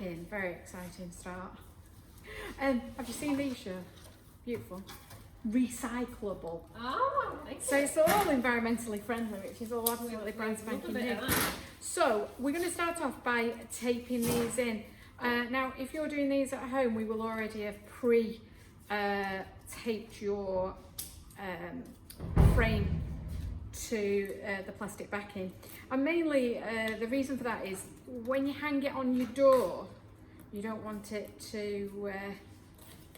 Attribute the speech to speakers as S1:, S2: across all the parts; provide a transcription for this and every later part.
S1: Very exciting start. Have you seen these? Beautiful. Recyclable.
S2: Oh,
S1: so it's all environmentally friendly, which is all absolutely brand spanking new. So we're going to start off by taping these in. Now, if you're doing these at home, we will already have taped your frame to the plastic backing. And mainly the reason for that is when you hang it on your door, you don't want it to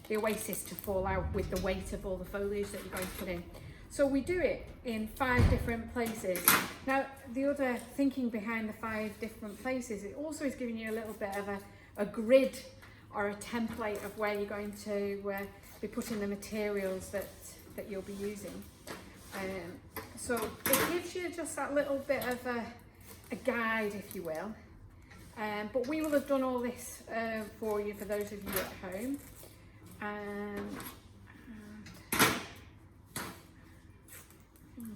S1: the oasis to fall out with the weight of all the foliage that you're going to put in. So we do it in 5 different places. Now, the other thinking behind the 5 different places, it also is giving you a little bit of a grid or a template of where you're going to be putting the materials that you'll be using. So it gives you just that little bit of a guide, if you will. But we will have done all this for you, for those of you at home. There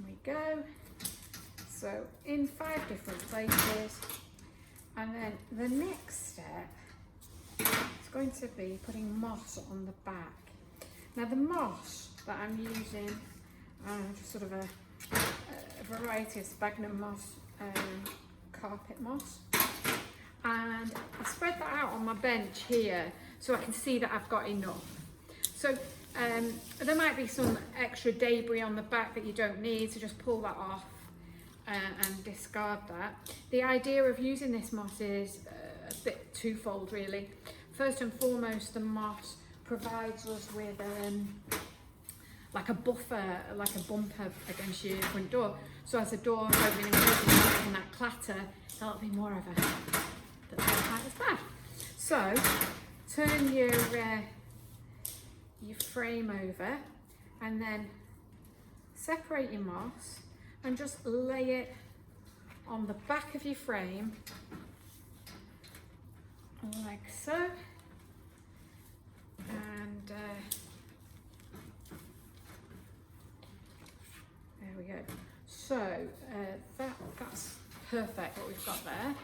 S1: we go. So in 5 different places, and then the next step is going to be putting moss on the back. Now the moss that I'm using, just sort of a variety of sphagnum moss, carpet moss, and I spread that out on my bench here so I can see that I've got enough. So there might be some extra debris on the back that you don't need, so just pull that off and discard that. The idea of using this moss is a bit twofold really. First and foremost, the moss provides us with like a buffer, like a bumper against your front door. So as the door opening and closing and that clatter, that'll be more of a that's not quite as bad. So turn your frame over and then separate your moss and just lay it on the back of your frame like so. And there we go. So that's perfect what we've got there.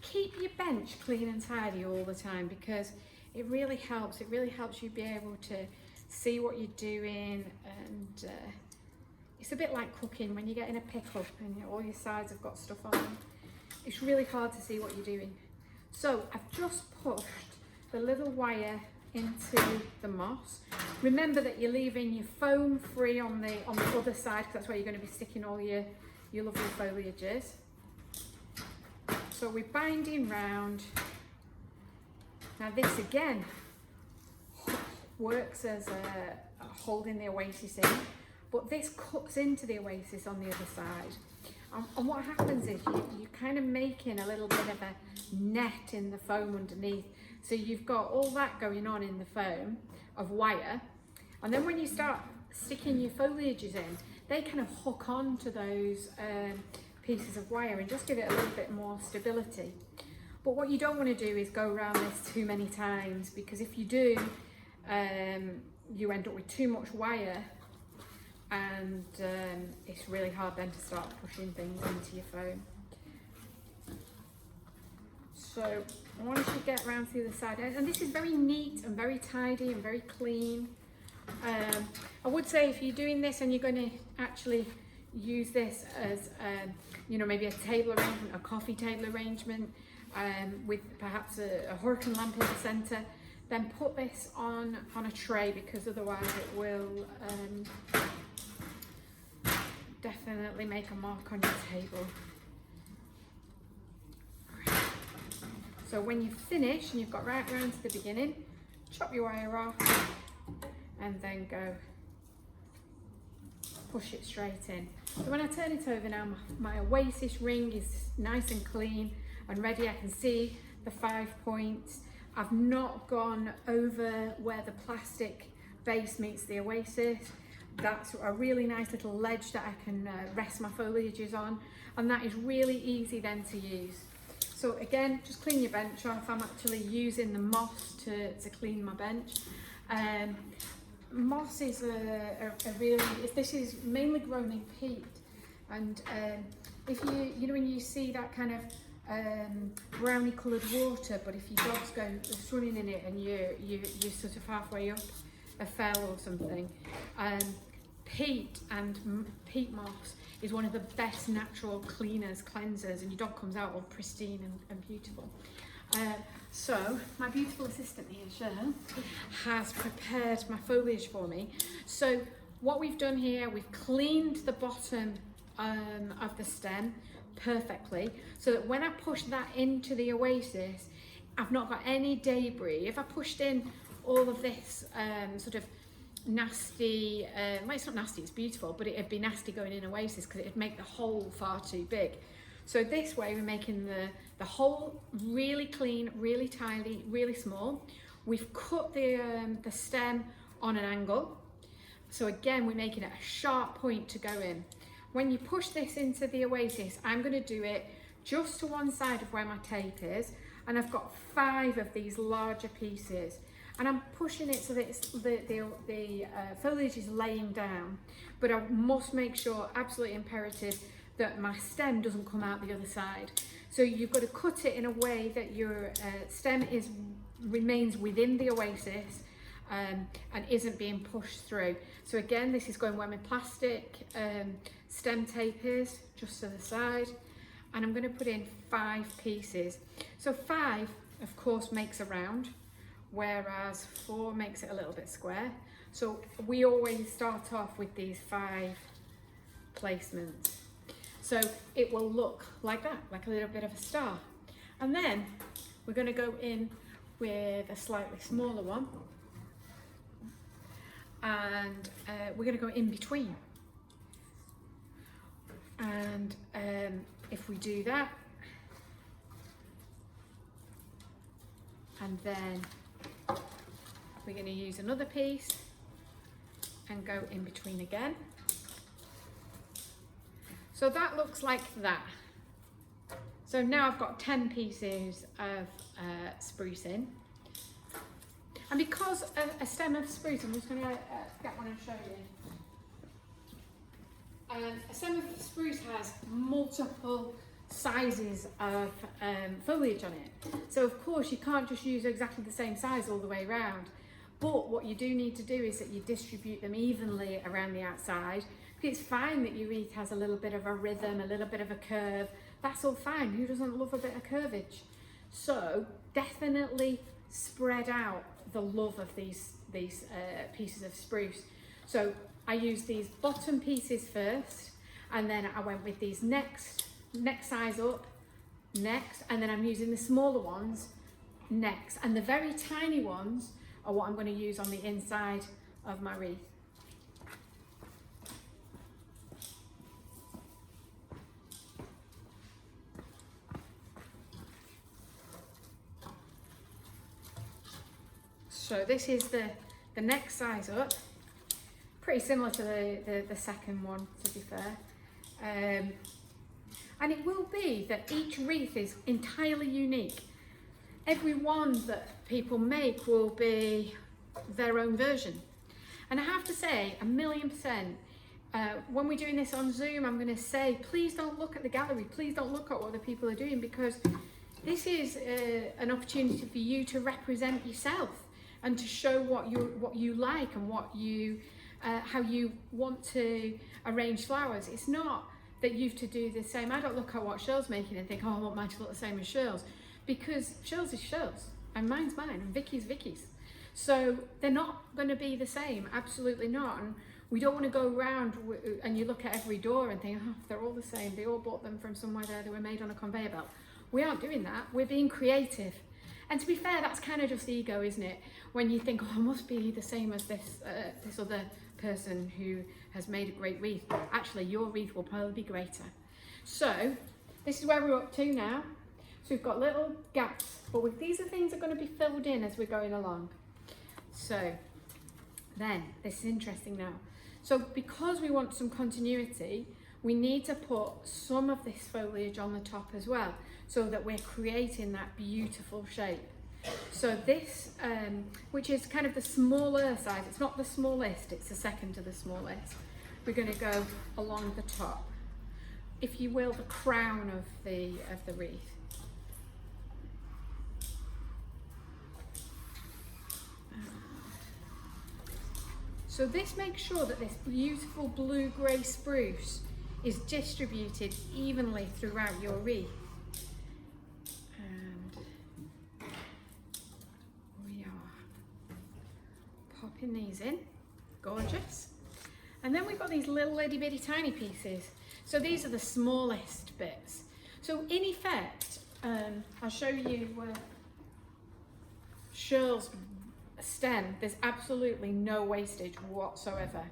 S1: Keep your bench clean and tidy all the time because it really helps. It really helps you be able to see what you're doing, and it's a bit like cooking when you get in a pickle and all your sides have got stuff on them. It's really hard to see what you're doing. So I've just pushed the little wire into the moss. Remember that you're leaving your foam free on the other side because that's where you're going to be sticking all your lovely foliages. So we're binding round. Now this again works as a holding the oasis in, but this cuts into the oasis on the other side. And what happens is you're kind of making a little bit of a net in the foam underneath. So you've got all that going on in the foam of wire. And then when you start sticking your foliages in, they kind of hook on to those pieces of wire and just give it a little bit more stability. But what you don't want to do is go around this too many times, because if you do, you end up with too much wire, and it's really hard then to start pushing things into your foam. So once you get around to the other side, and this is very neat and very tidy and very clean. I would say if you're doing this and you're going to actually use this as you know, maybe a table arrangement, a coffee table arrangement, with perhaps a hurricane lamp in the centre, then put this on a tray, because otherwise it will definitely make a mark on your table. So when you finish and you've got right round to the beginning, chop your wire off and then go push it straight in. So when I turn it over now, my oasis ring is nice and clean and ready. I can see the 5 points. I've not gone over where the plastic base meets the oasis. That's a really nice little ledge that I can rest my foliages on, and that is really easy then to use. So again, just clean your bench off. I'm actually using the moss to clean my bench. Moss is this is mainly grown in peat, and if you know when you see that kind of brownie coloured water, but if your dog's go swimming in it and you're sort of halfway up a fell or something, peat and peat moss is one of the best natural cleansers, and your dog comes out all pristine and beautiful. So my beautiful assistant here, Cheryl, has prepared my foliage for me. So what we've done here, we've cleaned the bottom of the stem perfectly, so that when I push that into the oasis, I've not got any debris. If I pushed in all of this sort of nasty, well, it's not nasty, it's beautiful, but it'd be nasty going in oasis because it'd make the hole far too big. So this way we're making the hole really clean, really tidy, really small. We've cut the stem on an angle. So again, we're making it a sharp point to go in. When you push this into the oasis, I'm going to do it just to one side of where my tape is, and I've got 5 of these larger pieces, and I'm pushing it so that it's, the foliage is laying down, but I must make sure, absolutely imperative, that my stem doesn't come out the other side. So you've got to cut it in a way that your stem remains within the oasis and isn't being pushed through. So again, this is going where my plastic stem tape is, just to the side, and I'm going to put in 5 pieces. So 5 of course makes a round, whereas 4 makes it a little bit square. So we always start off with these 5 placements. So it will look like that, like a little bit of a star. And then we're going to go in with a slightly smaller one, and we're going to go in between. And if we do that, and then we're going to use another piece and go in between again. So that looks like that. So now I've got 10 pieces of spruce in. And because a stem of spruce, I'm just going to get one and show you. A stem of spruce has multiple sizes of foliage on it. So of course you can't just use exactly the same size all the way around. But what you do need to do is that you distribute them evenly around the outside. It's fine that your wreath has a little bit of a rhythm, a little bit of a curve. That's all fine. Who doesn't love a bit of curvage? So definitely spread out the love of these pieces of spruce. So I used these bottom pieces first, and then I went with these next size up, next, and then I'm using the smaller ones next. And the very tiny ones are what I'm going to use on the inside of my wreath. So this is the next size up, pretty similar to the second one, to be fair. And it will be that each wreath is entirely unique. Every one that people make will be their own version. And I have to say, 1,000,000%, when we're doing this on Zoom, I'm going to say, please don't look at the gallery, please don't look at what other people are doing, because this is an opportunity for you to represent yourself and to show what you like and what you how you want to arrange flowers. It's not that you've to do the same. I don't look at what Shirl's making and think, oh, I want mine to look the same as Shirl's, because Shirl's is Shirl's and mine's mine and Vicky's Vicky's. So they're not going to be the same, absolutely not. And we don't want to go around and you look at every door and think, oh, they're all the same. They all bought them from somewhere there. They were made on a conveyor belt. We aren't doing that. We're being creative. And to be fair, that's kind of just ego, isn't it? When you think, oh, I must be the same as this other person who has made a great wreath. Actually, your wreath will probably be greater. So this is where we're up to now. So we've got little gaps, but these are things that are going to be filled in as we're going along. So then, this is interesting now. So because we want some continuity, we need to put some of this foliage on the top as well, so that we're creating that beautiful shape. So this, which is kind of the smaller size, it's not the smallest, it's the second to the smallest. We're going to go along the top, if you will, the crown of the wreath. So this makes sure that this beautiful blue-grey spruce is distributed evenly throughout your wreath. And we are popping these in, gorgeous. And then we've got these little itty bitty tiny pieces. So these are the smallest bits. So in effect, I'll show you Shirl's stem, there's absolutely no wastage whatsoever.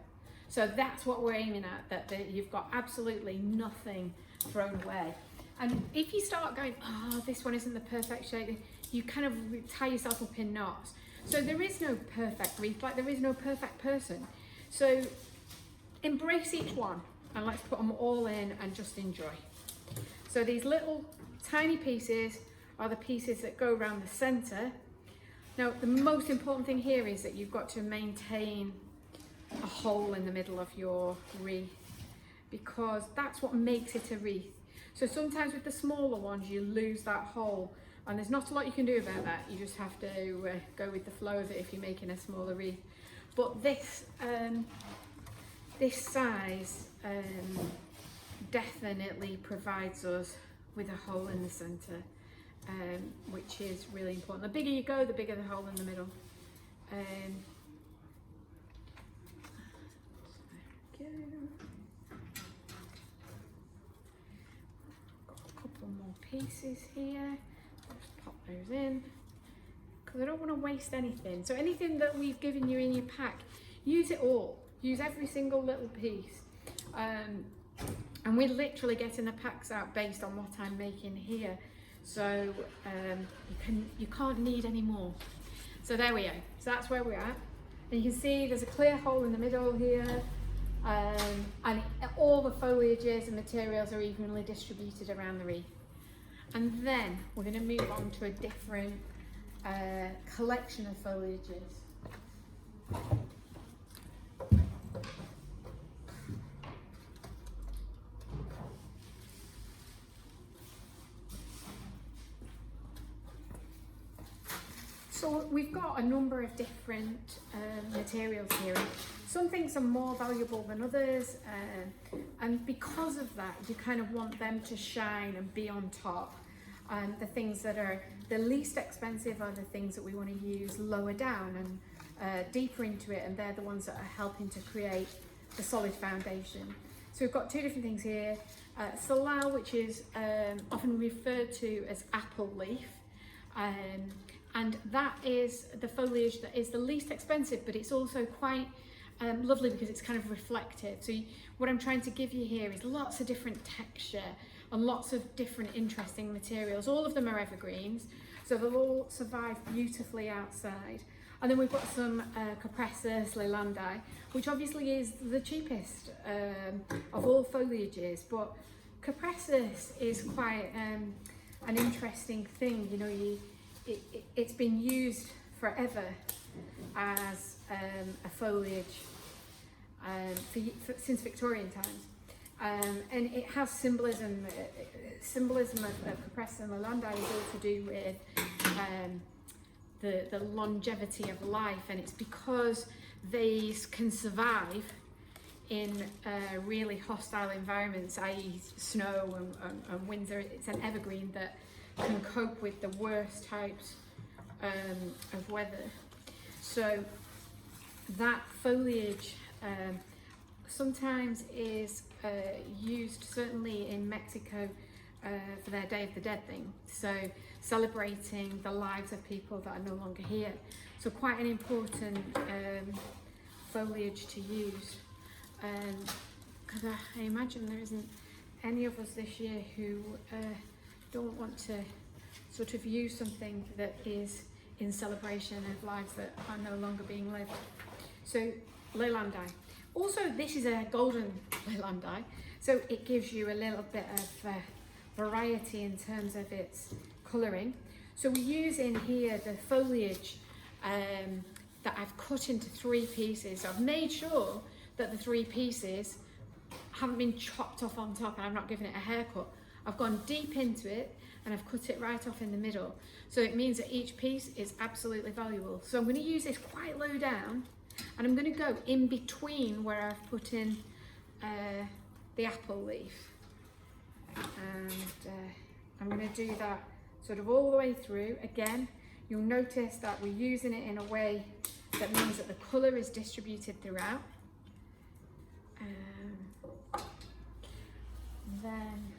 S1: So that's what we're aiming at, that you've got absolutely nothing thrown away. And if you start going, oh, this one isn't the perfect shape, you kind of tie yourself up in knots. So there is no perfect wreath, like there is no perfect person. So embrace each one and let's put them all in and just enjoy. So these little tiny pieces are the pieces that go around the center. Now, the most important thing here is that you've got to maintain a hole in the middle of your wreath, because that's what makes it a wreath. So sometimes with the smaller ones, you lose that hole, and there's not a lot you can do about that. You just have to go with the flow of it if you're making a smaller wreath. But this size definitely provides us with a hole in the center. Which is really important. The bigger you go, the bigger the hole in the middle. Got a couple more pieces here. Just pop those in because I don't want to waste anything. So anything that we've given you in your pack, use it all. Use every single little piece. And we're literally getting the packs out based on what I'm making here. So you can't need any more. So there we go. So that's where we're at. And you can see there's a clear hole in the middle here. And all the foliages and materials are evenly distributed around the wreath. And then we're going to move on to a different collection of foliages. So we've got a number of different materials here. Some things are more valuable than others, and because of that, you kind of want them to shine and be on top. The things that are the least expensive are the things that we want to use lower down and deeper into it, and they're the ones that are helping to create the solid foundation. So we've got two different things here. Salal, which is often referred to as apple leaf. And that is the foliage that is the least expensive, but it's also quite lovely because it's kind of reflective. So what I'm trying to give you here is lots of different texture and lots of different interesting materials. All of them are evergreens, so they'll all survive beautifully outside. And then we've got some Cupressus lelandii, which obviously is the cheapest of all foliages, but Cupressus is quite an interesting thing. You know, it's been used forever as a foliage since Victorian times, and it has symbolism. Symbolism of Cupressus and lelandii is all to do with the longevity of life, and it's because these can survive in really hostile environments, i.e. snow and winter. It's an evergreen that can cope with the worst types of weather. So that foliage sometimes is used, certainly in Mexico, for their Day of the Dead thing. So celebrating the lives of people that are no longer here. So quite an important foliage to use. Because I imagine there isn't any of us this year who don't want to sort of use something that is in celebration of lives that are no longer being lived. So lelandii. Also, this is a golden lelandii, so it gives you a little bit of variety in terms of its colouring. So we use in here the foliage that I've cut into 3 pieces. So I've made sure that the 3 pieces haven't been chopped off on top and I've not given it a haircut. I've gone deep into it and I've cut it right off in the middle. So it means that each piece is absolutely valuable. So I'm going to use this quite low down And I'm going to go in between where I've put in the apple leaf. And I'm going to do that sort of all the way through. Again, you'll notice that we're using it in a way that means that the colour is distributed throughout. Then,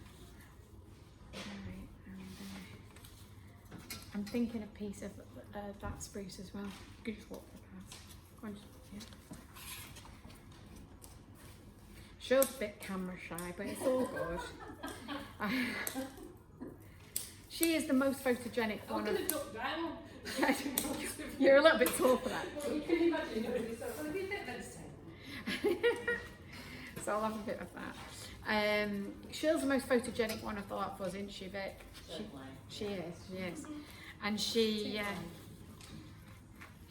S1: I'm thinking a piece of that spruce as well. You could just walk past. Go on, yeah. Show's a bit camera shy, but it's all good. She is the most photogenic one.
S2: I'm going to duck down.
S1: You're a little bit tall for that.
S2: Well, you can imagine doing this, so it'll be a bit meditative.
S1: So I'll have a bit of that. Shell's the most photogenic one of the lot for us, isn't she, Vic? She is. And she,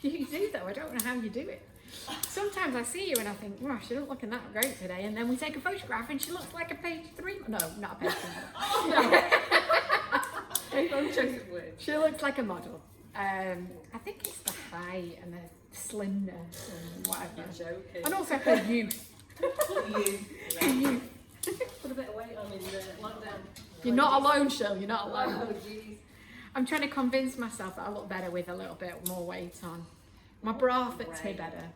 S1: you do though, I don't know how you do it. Sometimes I see you and I think, wow, she doesn't looking that great today, and then we take a photograph and she looks like a page 3, no, not a page 3 model. She looks like a model. I think it's the height and the slimness and whatever.
S2: You're joking.
S1: And also her youth. Her youth.
S2: Put a bit of weight on in the lockdown.
S1: You're not alone, Shell, you're not alone.
S2: Oh, jeez.
S1: I'm trying to convince myself that I look better with a little bit more weight on. My bra fits me better.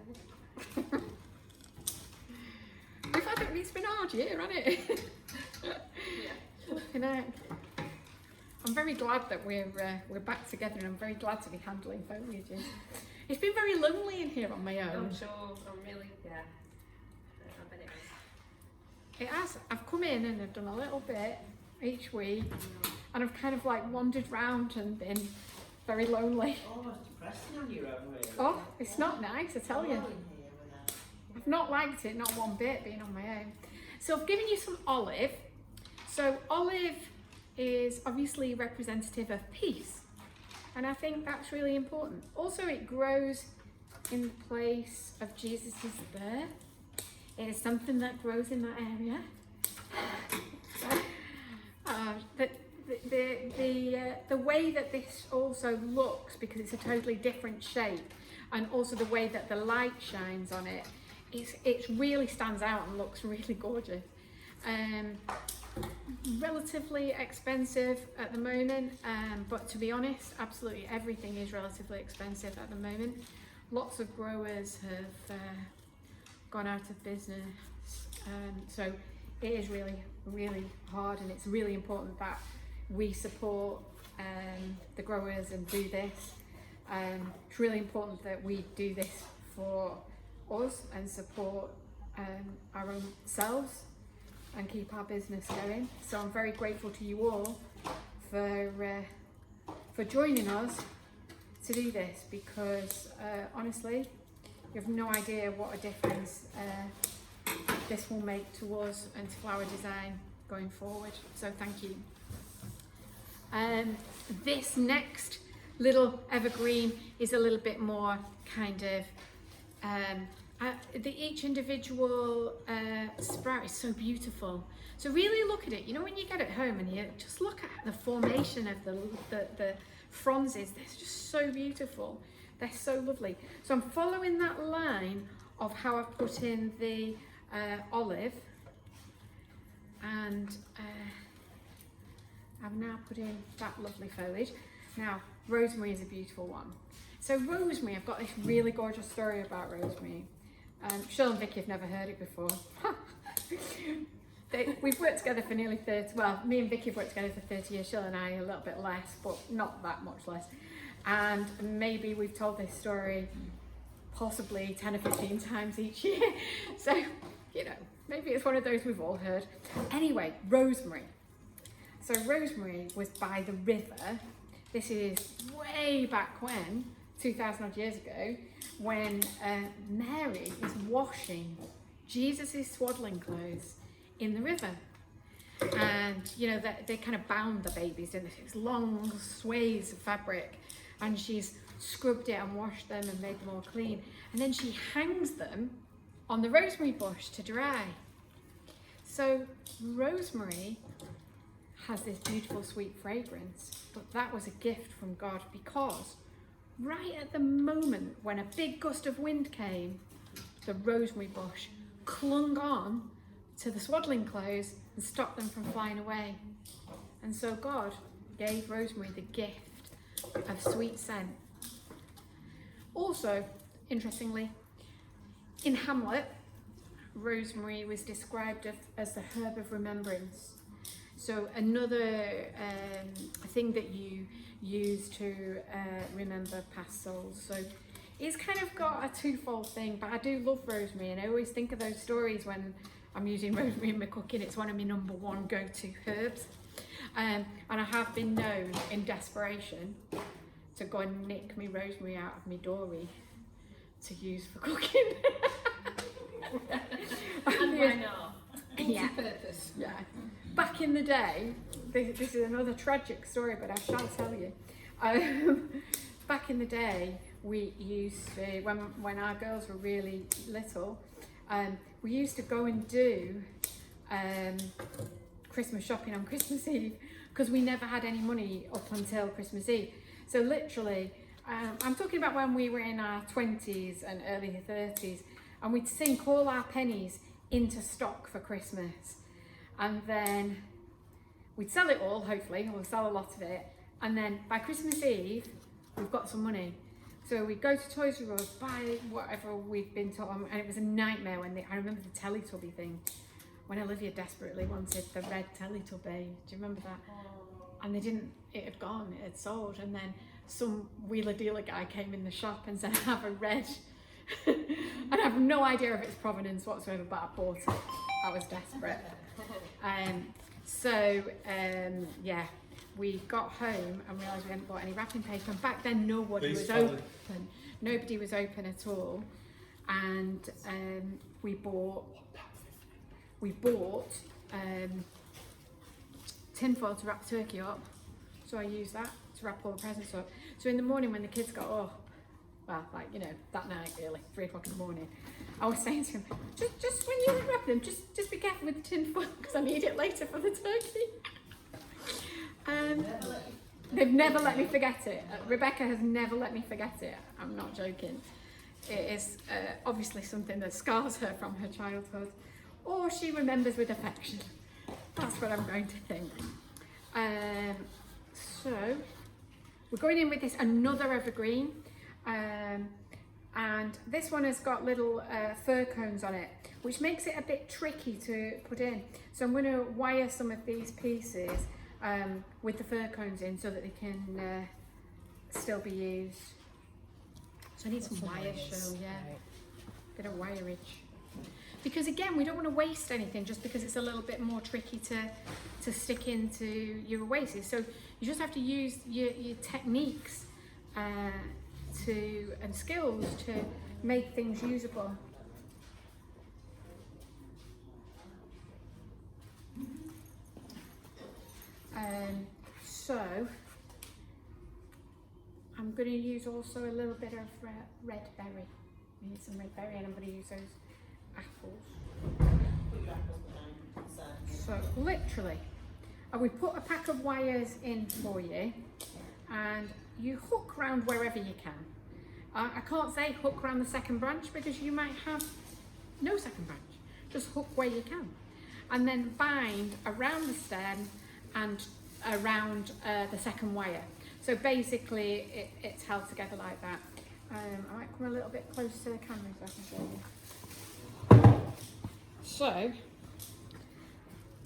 S1: We've had it, it's been a hard year, hasn't it? Flipping heck. I'm very glad that we're back together, and I'm very glad to be handling foliages. It's been very lonely in here on my own.
S2: I'm sure, I'm really, yeah. I bet it is.
S1: It has. I've come in and I've done a little bit each week, and I've kind of like wandered round and been very lonely.
S3: Almost depressing on your own, really.
S1: Oh, it's not nice, I tell you. I've not liked it, not one bit, being on my own. So I've given you some olive. So olive is obviously representative of peace, and I think that's really important. Also, it grows in the place of Jesus's birth. It is something that grows in that area. The way that this also looks, because it's a totally different shape, and also the way that the light shines on it, it really stands out and looks really gorgeous. Relatively expensive at the moment, but to be honest, absolutely everything is relatively expensive at the moment. Lots of growers have gone out of business, so it is really, really hard, and it's really important that we support the growers and do this. It's really important that we do this for us and support our own selves and keep our business going. So I'm very grateful to you all for joining us to do this, because honestly, you have no idea what a difference this will make to us and to flower design going forward. So thank you. This next little evergreen is a little bit more kind of each individual sprout is so beautiful. So really look at it. You know, when you get it home and you just look at the formation of the fronds, they're just so beautiful. They're so lovely. So I'm following that line of how I've put in the olive, and I've now put in that lovely foliage. Now, rosemary is a beautiful one. So rosemary, I've got this really gorgeous story about rosemary. Cheryl and Vicky have never heard it before. We've worked together for nearly 30, well, me and Vicky have worked together for 30 years, Cheryl and I a little bit less, but not that much less. And maybe we've told this story possibly 10 or 15 times each year. So, you know, maybe it's one of those we've all heard. Anyway, rosemary. So rosemary was by the river. This is way back when, 2,000 odd years ago, when Mary is washing Jesus' swaddling clothes in the river. And, you know, they kind of bound the babies in this long swathes of fabric, and she's scrubbed it and washed them and made them all clean. And then she hangs them on the rosemary bush to dry. So rosemary has this beautiful sweet fragrance, but that was a gift from God, because right at the moment when a big gust of wind came, the rosemary bush clung on to the swaddling clothes and stopped them from flying away. And so God gave rosemary the gift of sweet scent. Also, interestingly, in Hamlet, rosemary was described as the herb of remembrance. So another thing that you use to remember past souls. So it's kind of got a twofold thing, but I do love rosemary, and I always think of those stories when I'm using rosemary in my cooking. It's one of my number one go-to herbs. And I have been known in desperation to go and nick my rosemary out of my dory to use for cooking.
S2: And why not?
S1: Yeah.
S2: Purpose.
S1: Yeah. Back in the day, this is another tragic story, but I shall tell you. Back in the day, we used to, when our girls were really little, we used to go and do Christmas shopping on Christmas Eve, because we never had any money up until Christmas Eve. So literally, I'm talking about when we were in our 20s and early 30s, and we'd sink all our pennies into stock for Christmas. And then we'd sell it all, hopefully, or sell a lot of it. And then by Christmas Eve, we've got some money. So we'd go to Toys R Us, buy whatever we'd been told, and it was a nightmare when I remember the Teletubby thing, when Olivia desperately wanted the red Teletubby. Do you remember that? And they didn't, it had gone, it had sold. And then some wheeler dealer guy came in the shop and said, I have a red. And I have no idea of its provenance whatsoever, but I bought it. I was desperate. Yeah, we got home and realised we hadn't bought any wrapping paper. And back then, nobody was open. Nobody was open at all. And we bought tin foil to wrap the turkey up. So I used that to wrap all the presents up. So in the morning when the kids got up, well, like, you know, that night really, 3 o'clock in the morning, I was saying to him, just when you wrap them, just be careful with the tin foil, because I need it later for the turkey. They've never let me forget it. Rebecca has never let me forget it. I'm not joking. It is obviously something that scars her from her childhood, or she remembers with affection. That's what I'm going to think. So we're going in with this, another evergreen. And this one has got little fir cones on it, which makes it a bit tricky to put in. So I'm going to wire some of these pieces with the fir cones in so that they can still be used. So I need some wires, so yeah, bit of wireage. Because again, we don't want to waste anything just because it's a little bit more tricky to stick into your oasis. So you just have to use your techniques and skills to make things usable. So I'm going to use also a little bit of red berry. I need some red berry, and I'm going to use those apples. So literally, we put a pack of wires in for you, and you hook round wherever you can. I can't say hook round the second branch because you might have no second branch. Just hook where you can, and then bind around the stem and around the second wire. So basically it's held together like that. I might come a little bit closer to the camera so I can show you. So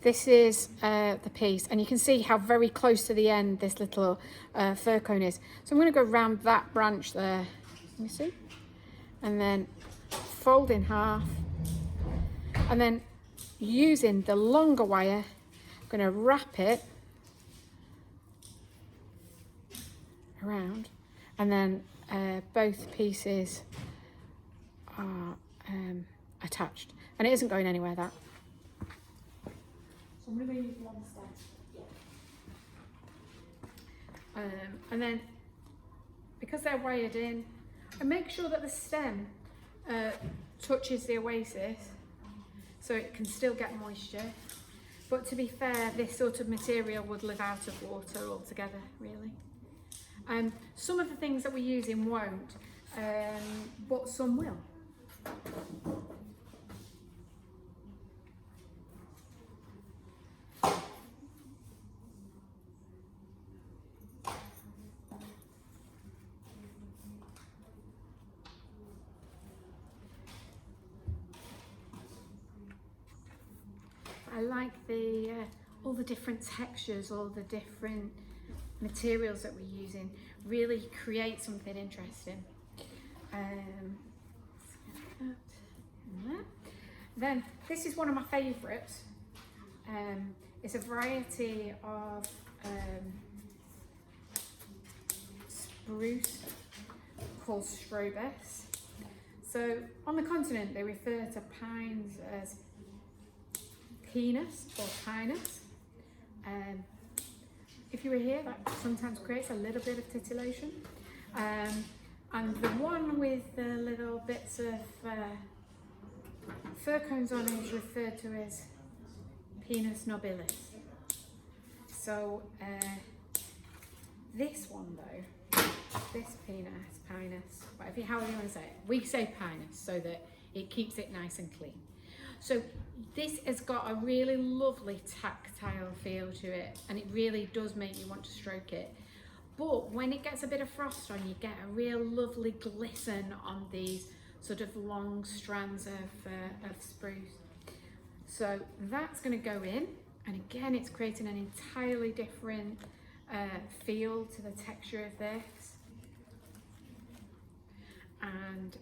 S1: this is the piece, and you can see how very close to the end this little fir cone is. So I'm going to go round that branch there, you see, and then fold in half, and then using the longer wire, I'm going to wrap it around, and then both pieces are attached, and it isn't going anywhere, that. So I'm going to use one stem. And then, because they're wired in, and make sure that the stem touches the oasis so it can still get moisture. But to be fair, this sort of material would live out of water altogether, really. Some of the things that we're using won't, but some will. I like all the different textures, all the different materials that we're using. Really create something interesting. Then this is one of my favourites. It's a variety of spruce called strobus. So on the continent they refer to pines as pinus or pinus. If you were here, that sometimes creates a little bit of titillation. And the one with the little bits of fir cones on it is referred to as Pinus nobilis. So this one though, this pinus, whatever, however you want to say it, we say pinus so that it keeps it nice and clean. So this has got a really lovely tactile feel to it, and it really does make you want to stroke it. But when it gets a bit of frost on, you get a real lovely glisten on these sort of long strands of spruce. So that's going to go in, and again it's creating an entirely different feel to the texture of this. And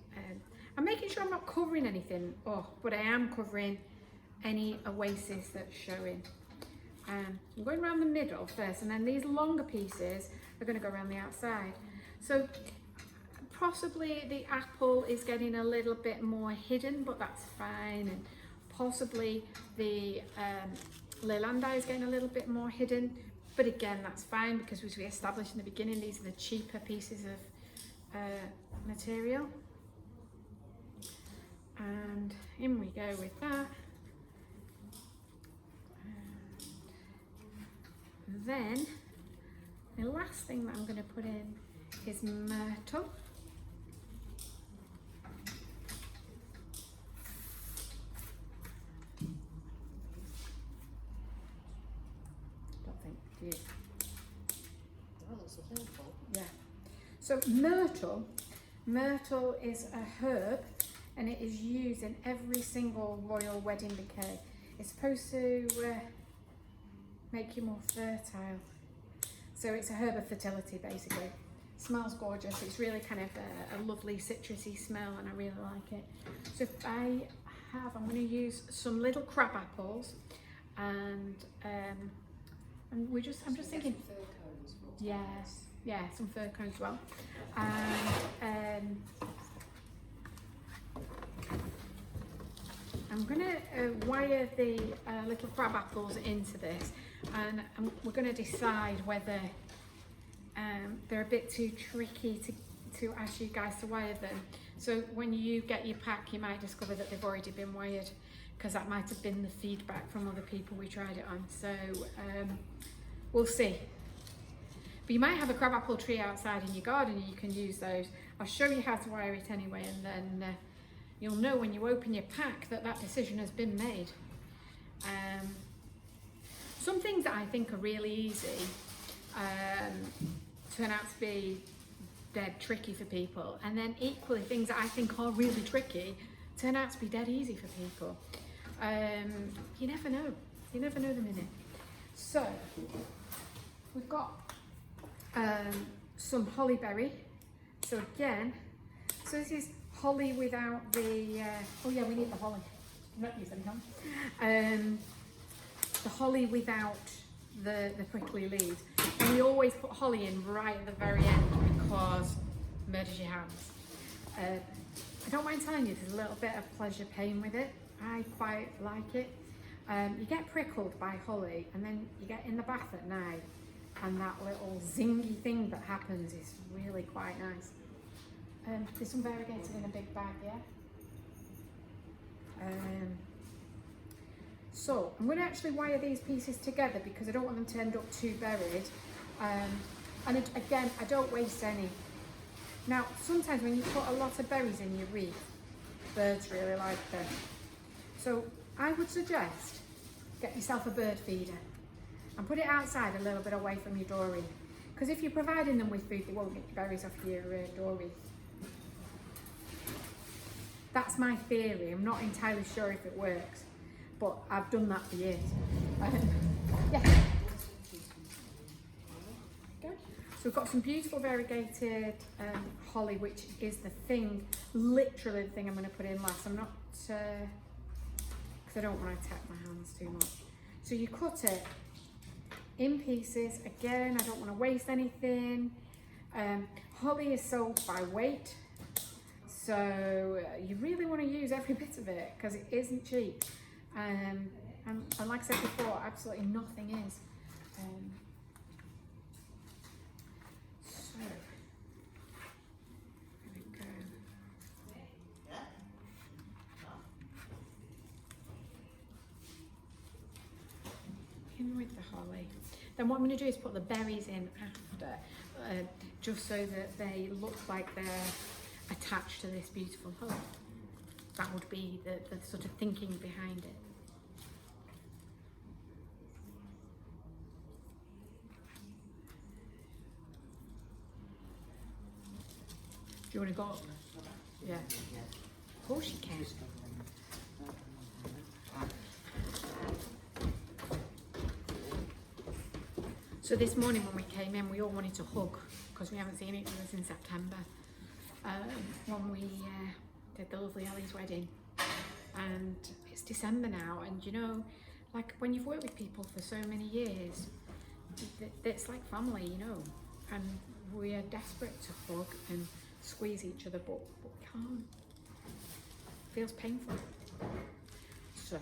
S1: I'm making sure I'm not covering anything, but I am covering any oasis that's showing. I'm going around the middle first, and then these longer pieces are going to go around the outside. So possibly the apple is getting a little bit more hidden, but that's fine. And possibly the leilandi is getting a little bit more hidden, but again that's fine, because as we established in the beginning, these are the cheaper pieces of material. And in we go with that. And then the last thing that I'm going to put in is myrtle. Don't think, do you?
S2: Oh, that's a handful.
S1: Yeah. So myrtle is a herb, and it is used in every single royal wedding bouquet. It's supposed to make you more fertile. So it's a herb of fertility basically. Smells gorgeous. It's really kind of a lovely citrusy smell, and I really like it. So if I'm going to use some little crab apples, and I'm just thinking, yes, yeah, some fir cones as well. And I'm going to wire the little crab apples into this, and we're going to decide whether they're a bit too tricky to ask you guys to wire them. So when you get your pack, you might discover that they've already been wired, because that might have been the feedback from other people we tried it on. So we'll see. But you might have a crabapple tree outside in your garden, and you can use those. I'll show you how to wire it anyway, and then you'll know when you open your pack that that decision has been made. Some things that I think are really easy turn out to be dead tricky for people, and then equally things that I think are really tricky turn out to be dead easy for people. You never know. You never know the minute. So we've got some holly berry. So again, so this is holly without the, oh yeah, we need the holly. I'm not using them. The holly without the prickly leaves. And we always put holly in right at the very end because it murders your hands. I don't mind telling you, there's a little bit of pleasure pain with it. I quite like it. You get prickled by holly, and then you get in the bath at night, and that little zingy thing that happens is really quite nice. There's some variegated in a big bag, yeah? So I'm going to actually wire these pieces together because I don't want them to end up too buried. And again, I don't waste any. Now, sometimes when you put a lot of berries in your wreath, birds really like them. So I would suggest get yourself a bird feeder and put it outside a little bit away from your door wreath. Because if you're providing them with food, they won't get berries off your door wreath. That's my theory. I'm not entirely sure if it works, but I've done that for years. Yeah. Go. So we've got some beautiful variegated holly, which is the thing, literally the thing I'm going to put in last. I'm not, because I don't want to attack my hands too much. So you cut it in pieces. Again, I don't want to waste anything. Holly is sold by weight. So you really want to use every bit of it because it isn't cheap. And like I said before, absolutely nothing is. So, there we go. In with the holly. Then what I'm going to do is put the berries in after, just so that they look like they're attached to this beautiful holly. That would be the sort of thinking behind it. Do you want to go up? Yeah. Of course you can. So this morning when we came in, we all wanted to hug because we haven't seen each other since September. When we did the lovely Ellie's wedding, and it's December now, and you know, like when you've worked with people for so many years, it's like family, you know, and we are desperate to hug and squeeze each other, but we can't. It feels painful. So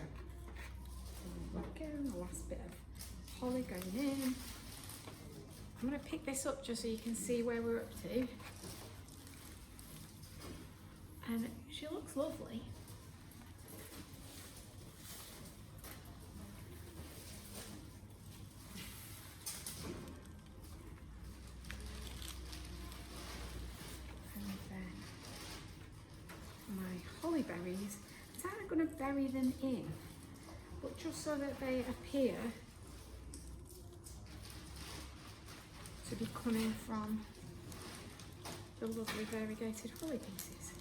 S1: again, the last bit of holly going in. I'm going to pick this up just so you can see where we're up to. And she looks lovely. And then my holly berries, I'm going to bury them in, but just so that they appear to be coming from the lovely variegated holly pieces.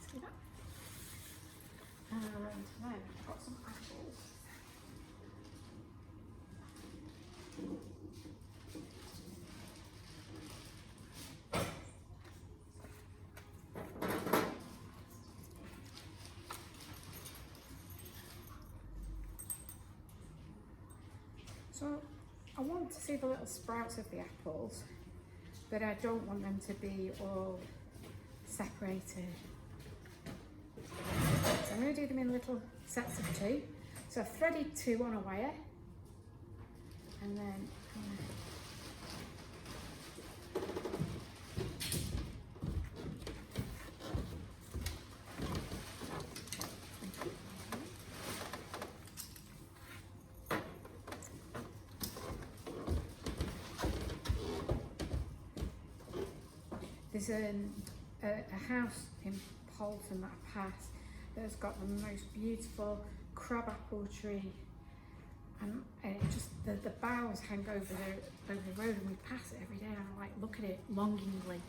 S1: See that? And then I've got some apples. So I want to see the little sprouts of the apples, but I don't want them to be all separated. So I'm going to do them in little sets of 2. So I've threaded 2 on a wire, and then there's a house in Polton that I passed that's got the most beautiful crabapple tree, and it just the boughs hang over the road, and we pass it every day, and I like look at it longingly.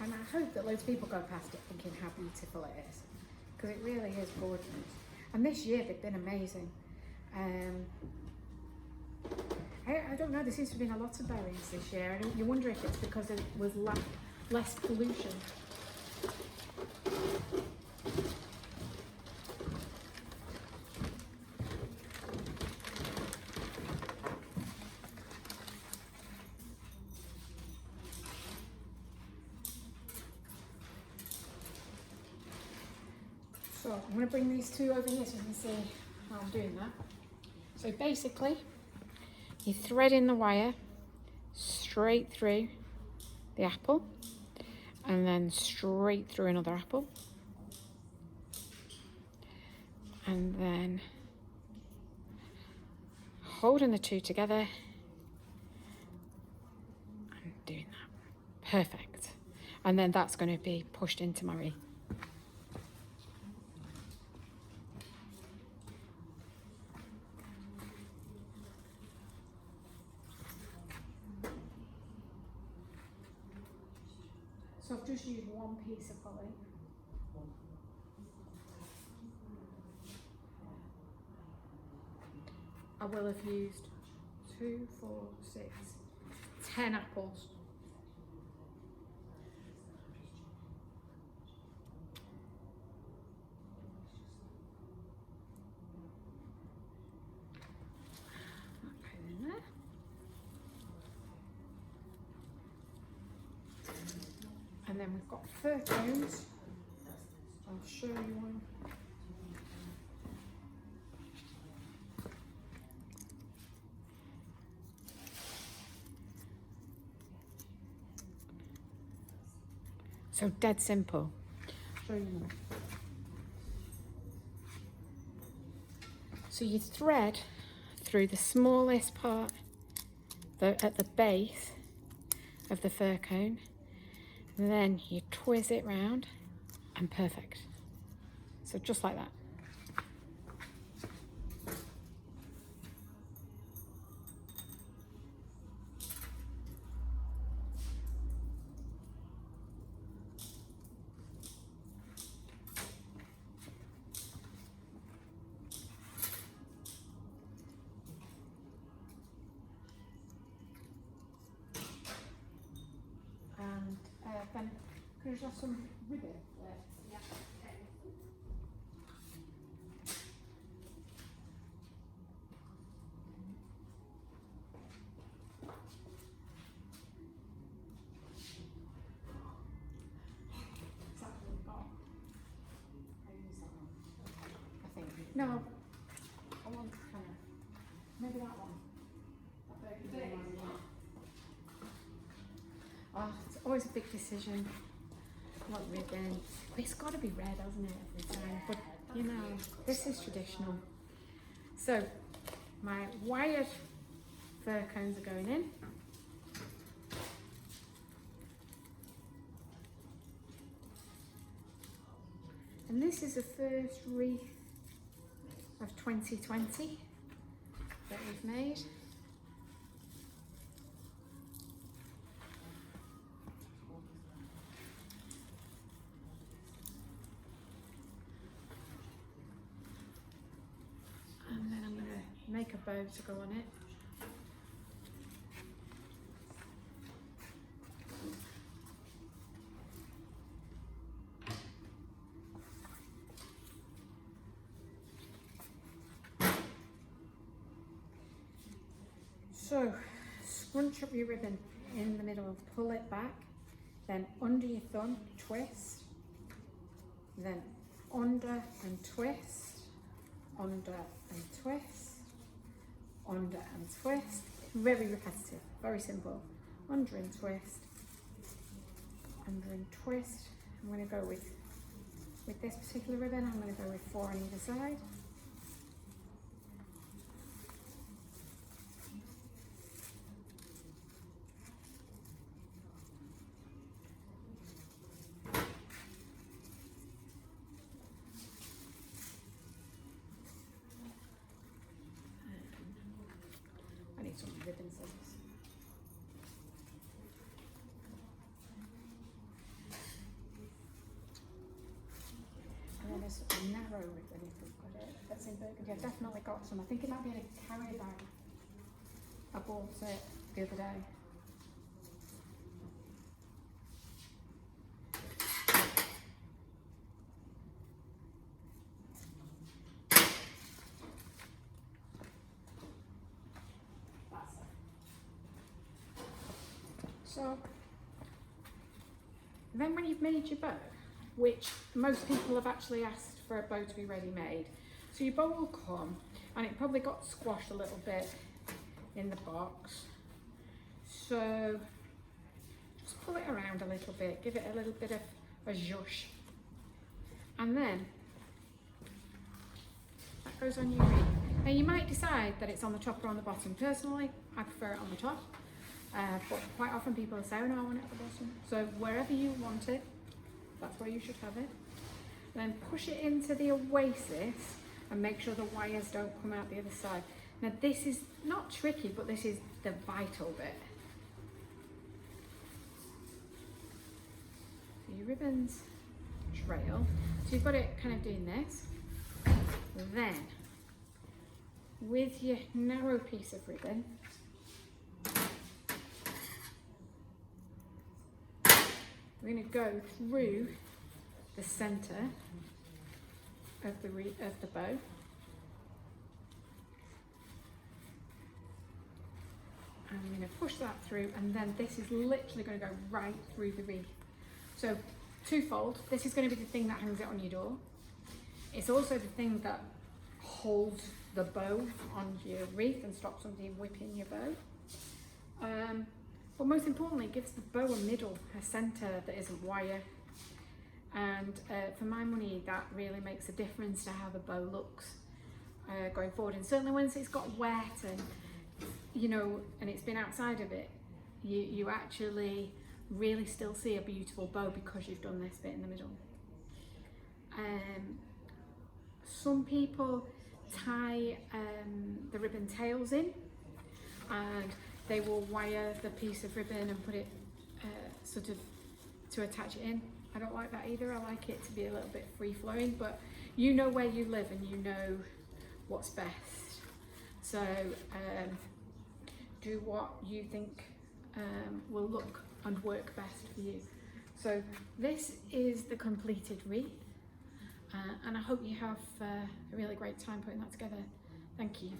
S1: And I hope that loads of people go past it thinking how beautiful it is, because it really is gorgeous. And this year they've been amazing. I don't know, there seems to have been a lot of berries this year. You wonder if it's because it was less pollution. So I'm going to bring these 2 over here so you can see how I'm doing that. So basically, you thread in the wire straight straight through the apple and then straight through another apple. And then holding the two together and doing that. Perfect. And then that's going to be pushed into my wreath. So I've just used one piece of holly. I will have used 2, 4, 6, 10 apples. Put it in there. And then we've got fir cones. I'll show you one. So dead simple. Show you one. So you thread through the smallest part at the base of the fir cone, and then you twist it round and perfect. So just like that. Then can you just have some ribbon there? Yeah. Is that what we've got? I use that one. I think. No. I want kind of maybe that one. That burgundy one. Oh, it's always a big decision. What ribbon? It's got to be red, hasn't it, every time? But you know, this is traditional. So my wired fir cones are going in. And this is the first wreath of 2020 that we've made. And then I'm going to make a bow to go on it. So, scrunch up your ribbon in the middle, pull it back, then under your thumb, twist, then under and twist, under and twist, under and twist. Very repetitive, very simple. Under and twist, under and twist. I'm going to go with this particular ribbon, I'm going to go with 4 on either side. Some ribbon scissors. And then there's a narrow ribbon if we've got it. That's in burgundy. I've definitely got some. I think it might be in a carry bag. I bought it the other day. So then when you've made your bow, which most people have actually asked for a bow to be ready made, so your bow will come and it probably got squashed a little bit in the box. So just pull it around a little bit, give it a little bit of a zhuzh. And then that goes on your wreath. Now you might decide that it's on the top or on the bottom. Personally, I prefer it on the top, but quite often people say, oh no, I want it at the bottom. So wherever you want it, that's where you should have it. Then push it into the oasis and make sure the wires don't come out the other side. Now this is not tricky, but this is the vital bit. So your ribbons trail. So you've got it kind of doing this. Then, with your narrow piece of ribbon, we're going to go through the centre of the bow. And I'm going to push that through, and then this is literally going to go right through the wreath. So twofold, this is going to be the thing that hangs it on your door. It's also the thing that holds the bow on your wreath and stops somebody whipping your bow. But most importantly, it gives the bow a middle, a centre that isn't wire. And for my money, that really makes a difference to how the bow looks going forward. And certainly once it's got wet and, you know, and it's been outside of it, you actually really still see a beautiful bow because you've done this bit in the middle. Some people tie the ribbon tails in, and they will wire the piece of ribbon and put it sort of to attach it in. I don't like that either. I like it to be a little bit free flowing, but you know where you live and you know what's best. So do what you think will look and work best for you. So this is the completed wreath, and I hope you have a really great time putting that together. Thank you.